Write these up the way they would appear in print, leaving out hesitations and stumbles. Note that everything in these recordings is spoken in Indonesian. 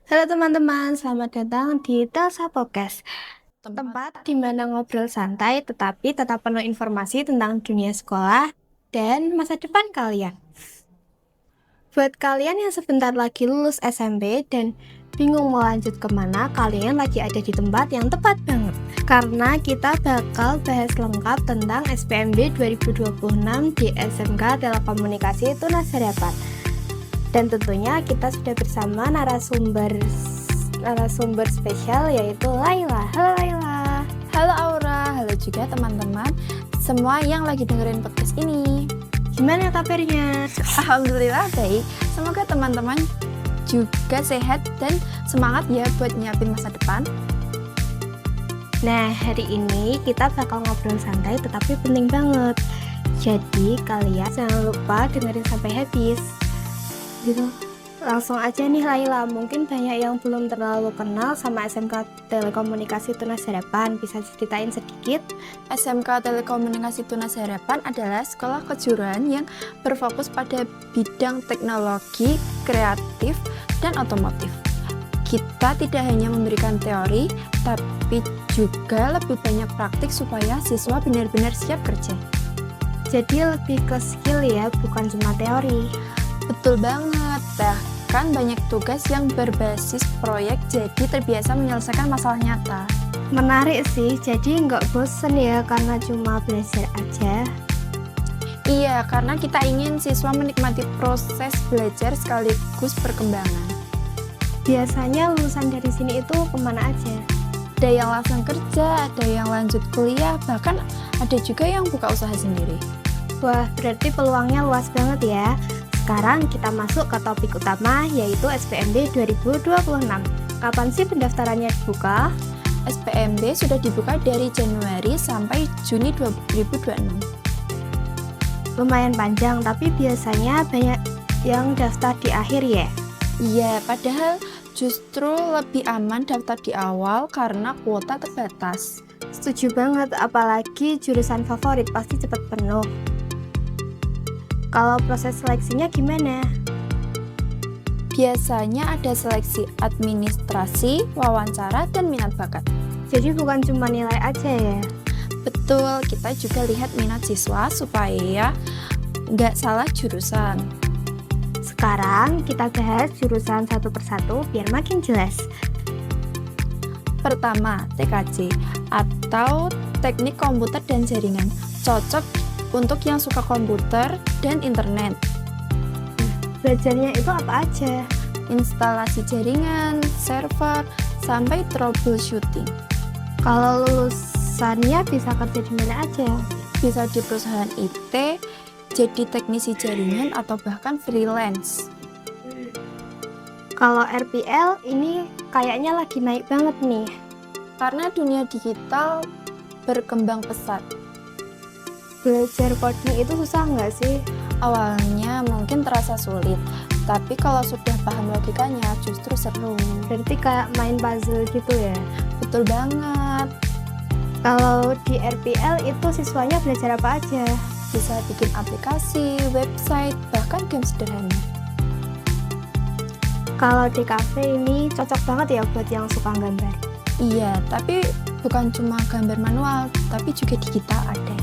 Halo teman-teman, selamat datang di Telsa Podcast, tempat di mana ngobrol santai tetapi tetap penuh informasi tentang dunia sekolah dan masa depan kalian. Buat kalian yang sebentar lagi lulus SMP dan bingung mau lanjut kemana, kalian lagi ada di tempat yang tepat banget. Karena kita bakal bahas lengkap tentang SPMB 2026 di SMK Telekomunikasi Tunas Harapan. Dan tentunya kita sudah bersama narasumber spesial yaitu Laila. Halo Laila. Halo Aura, halo juga teman-teman semua yang lagi dengerin podcast ini. Gimana kabarnya? Alhamdulillah baik. Semoga teman-teman juga sehat dan semangat ya buat nyiapin masa depan. Nah, hari ini kita bakal ngobrol santai tetapi penting banget. Jadi kalian jangan lupa dengerin sampai habis. Gitu. Langsung aja nih Laila, mungkin banyak yang belum terlalu kenal sama SMK Telekomunikasi Tunas Harapan. Bisa ceritain sedikit? SMK Telekomunikasi Tunas Harapan adalah sekolah kejuruan yang berfokus pada bidang teknologi, kreatif, dan otomotif. Kita tidak hanya memberikan teori, tapi juga lebih banyak praktik supaya siswa benar-benar siap kerja. Jadi lebih ke skill ya, bukan cuma teori. Betul banget, bahkan banyak tugas yang berbasis proyek, jadi terbiasa menyelesaikan masalah nyata. Menarik sih, jadi nggak bosen ya karena cuma belajar aja. Iya, karena kita ingin siswa menikmati proses belajar sekaligus perkembangan. Biasanya lulusan dari sini itu kemana aja? Ada yang langsung kerja, ada yang lanjut kuliah, bahkan ada juga yang buka usaha sendiri. Wah, berarti peluangnya luas banget ya. Sekarang kita masuk ke topik utama yaitu SPMB 2026. Kapan sih pendaftarannya dibuka? SPMB sudah dibuka dari Januari sampai Juni 2026. Lumayan panjang, tapi biasanya banyak yang daftar di akhir ya? Iya, padahal justru lebih aman daftar di awal karena kuota terbatas. Setuju banget, apalagi jurusan favorit pasti cepat penuh. Kalau proses seleksinya gimana? Biasanya ada seleksi administrasi, wawancara, dan minat bakat. Jadi bukan cuma nilai aja ya? Betul, kita juga lihat minat siswa supaya nggak salah jurusan. Sekarang kita bahas jurusan satu persatu biar makin jelas. Pertama, TKJ atau Teknik Komputer dan Jaringan. Cocok untuk yang suka komputer dan internet. Belajarnya itu apa aja? Instalasi jaringan, server, sampai troubleshooting. Kalau lulusannya bisa kerja di mana aja? Bisa di perusahaan IT, jadi teknisi jaringan, atau bahkan freelance. Kalau RPL ini kayaknya lagi naik banget nih. Karena dunia digital berkembang pesat. Belajar coding itu susah nggak sih? Awalnya mungkin terasa sulit, tapi kalau sudah paham logikanya justru seru. Berarti kayak main puzzle gitu ya? Betul banget. Kalau di RPL itu siswanya belajar apa aja? Bisa bikin aplikasi, website, bahkan game sederhana. Kalau di cafe ini cocok banget ya buat yang suka gambar. Iya, tapi bukan cuma gambar manual, tapi juga digital ada.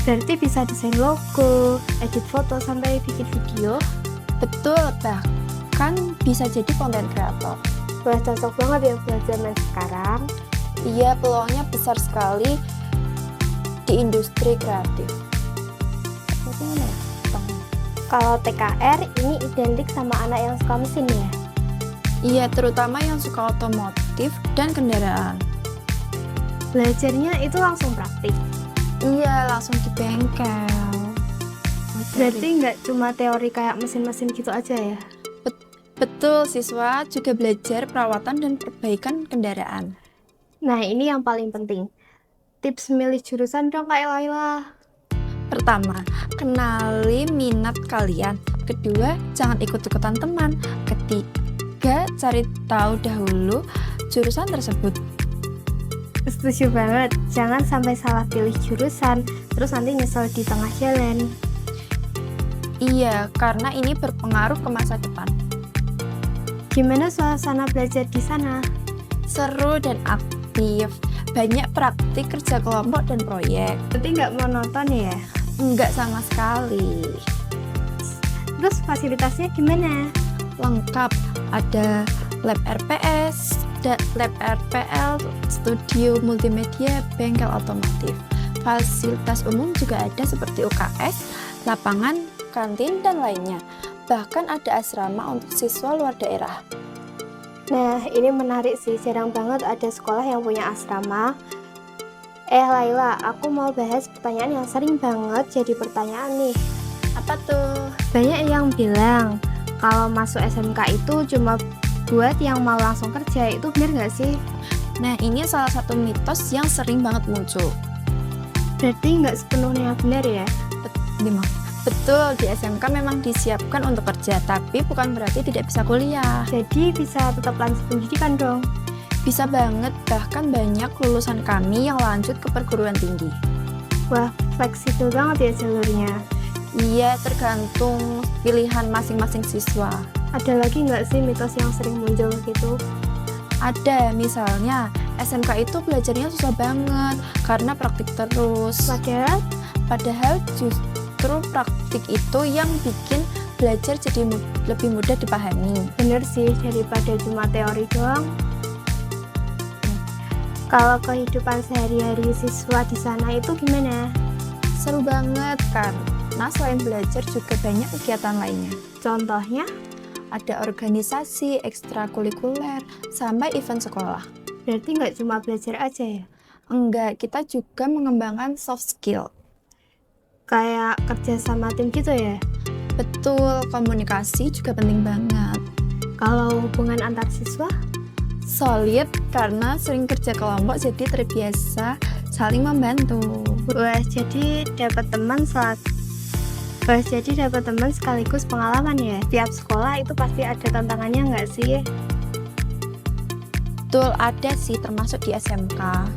Berarti bisa desain logo, edit foto, sampai bikin video. Betul, bahkan bisa jadi konten kreator. Wah, cocok banget ya buat zaman sekarang. Iya, peluangnya besar sekali di industri kreatif. Kalau TKR ini identik sama anak yang suka mesin ya? Iya, terutama yang suka otomotif dan kendaraan. Belajarnya itu langsung praktik. Iya, langsung di bengkel. Berarti nggak cuma teori kayak mesin-mesin gitu aja ya? Betul, siswa juga belajar perawatan dan perbaikan kendaraan. Nah, ini yang paling penting. Tips milih jurusan dong Kak Laila. Pertama, kenali minat kalian. Kedua, jangan ikut-ikutan teman. Ketiga, cari tahu dahulu jurusan tersebut. Setuju banget, jangan sampai salah pilih jurusan, terus nanti nyesel di tengah jalan. Iya, karena ini berpengaruh ke masa depan. Gimana suasana belajar di sana? Seru dan aktif, banyak praktik kerja kelompok dan proyek. Berarti nggak monoton ya? Enggak sama sekali. Terus fasilitasnya gimana? Lengkap, ada lab RPS, lab RPL, studio multimedia, bengkel otomotif. Fasilitas umum juga ada seperti UKS, lapangan, kantin, dan lainnya. Bahkan ada asrama untuk siswa luar daerah. Nah, ini menarik sih, jarang banget ada sekolah yang punya asrama. Laila, aku mau bahas pertanyaan yang sering banget jadi pertanyaan nih. Apa tuh? Banyak yang bilang kalau masuk SMK itu cuma buat yang mau langsung kerja, itu benar nggak sih? Nah, ini salah satu mitos yang sering banget muncul. Berarti nggak sepenuhnya benar ya? Betul, di SMK memang disiapkan untuk kerja, tapi bukan berarti tidak bisa kuliah. Jadi bisa tetap lanjut pendidikan dong? Bisa banget, bahkan banyak lulusan kami yang lanjut ke perguruan tinggi. Wah, fleksibel banget ya jalurnya. Iya, tergantung pilihan masing-masing siswa. Ada lagi nggak sih mitos yang sering muncul gitu? Ada, misalnya SMK itu belajarnya susah banget karena praktik terus. Padahal justru praktik itu yang bikin belajar jadi lebih mudah dipahami. Bener sih, daripada cuma teori doang. Kalau kehidupan sehari-hari siswa di sana itu gimana? Seru banget karena selain belajar juga banyak kegiatan lainnya. Contohnya? Ada organisasi, ekstrakurikuler, sampai event sekolah. Berarti nggak cuma belajar aja ya? Enggak, kita juga mengembangkan soft skill. Kayak kerja sama tim gitu ya? Betul, komunikasi juga penting banget. Kalau hubungan antar siswa? Solid karena sering kerja kelompok jadi terbiasa saling membantu. Wah, jadi dapat teman sekaligus pengalaman ya. Tiap sekolah itu pasti ada tantangannya nggak sih? Betul, ada sih termasuk di SMK.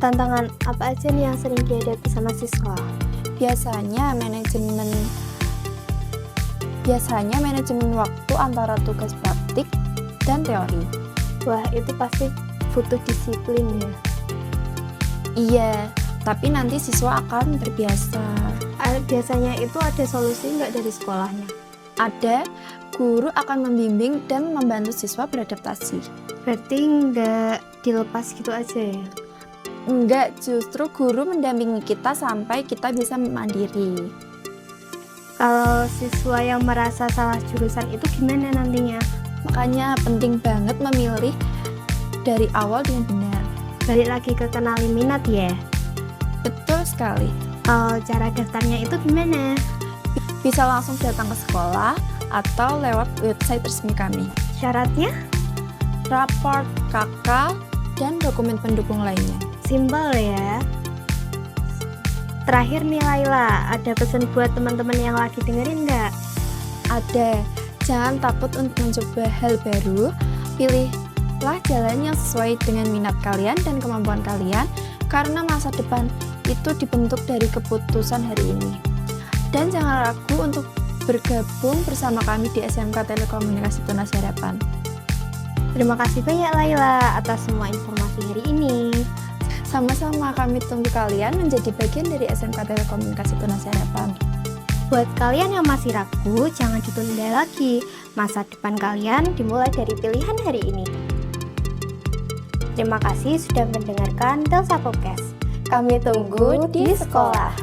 Tantangan apa aja nih yang sering dihadapi sama siswa? Biasanya manajemen waktu antara tugas praktik dan teori. Wah, itu pasti butuh disiplin ya. Iya, tapi nanti siswa akan terbiasa. Biasanya itu ada solusi nggak dari sekolahnya? Ada, guru akan membimbing dan membantu siswa beradaptasi. Berarti nggak dilepas gitu aja ya? Enggak, justru guru mendampingi kita sampai kita bisa mandiri. Kalau siswa yang merasa salah jurusan itu gimana nantinya? Makanya penting banget memilih dari awal dengan benar. Balik lagi ke kenali minat ya? Betul sekali. Kalau cara daftarnya itu gimana? Bisa langsung datang ke sekolah atau lewat website resmi kami. Syaratnya? Raport KK dan dokumen pendukung lainnya. Simpel ya. Terakhir nih Laila, ada pesan buat teman-teman yang lagi dengerin nggak? Ada. Jangan takut untuk mencoba hal baru. Pilihlah jalan yang sesuai dengan minat kalian dan kemampuan kalian, karena masa depan itu dibentuk dari keputusan hari ini. Dan jangan ragu untuk bergabung bersama kami di SMK Telekomunikasi Tunas Harapan. Terima kasih banyak Laila atas semua informasi hari ini. Sama-sama, kami tunggu kalian menjadi bagian dari SMK Telekomunikasi Tunas Harapan. Buat kalian yang masih ragu, jangan ditunda lagi. Masa depan kalian dimulai dari pilihan hari ini. Terima kasih sudah mendengarkan Telsa Podcast. Kami tunggu di sekolah.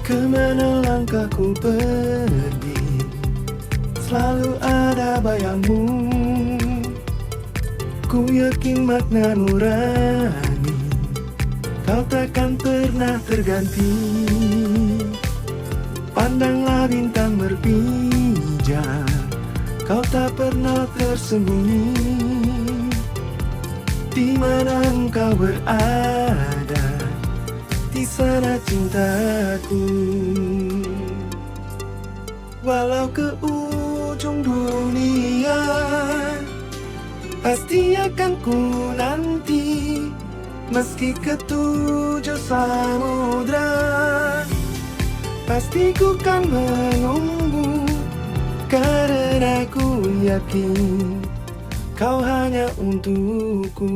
Kemana langkahku pergi, selalu ada bayangmu. Ku yakin makna nurani, kau takkan pernah terganti. Pandanglah bintang berpijar, kau tak pernah tersembunyi. Di mana engkau berada, di sana cintaku. Walau ke ujung dunia, pasti akan ku nanti. Meski ke tujuh samudra, pasti ku kan menunggu, karena ku yakin kau hanya untukku.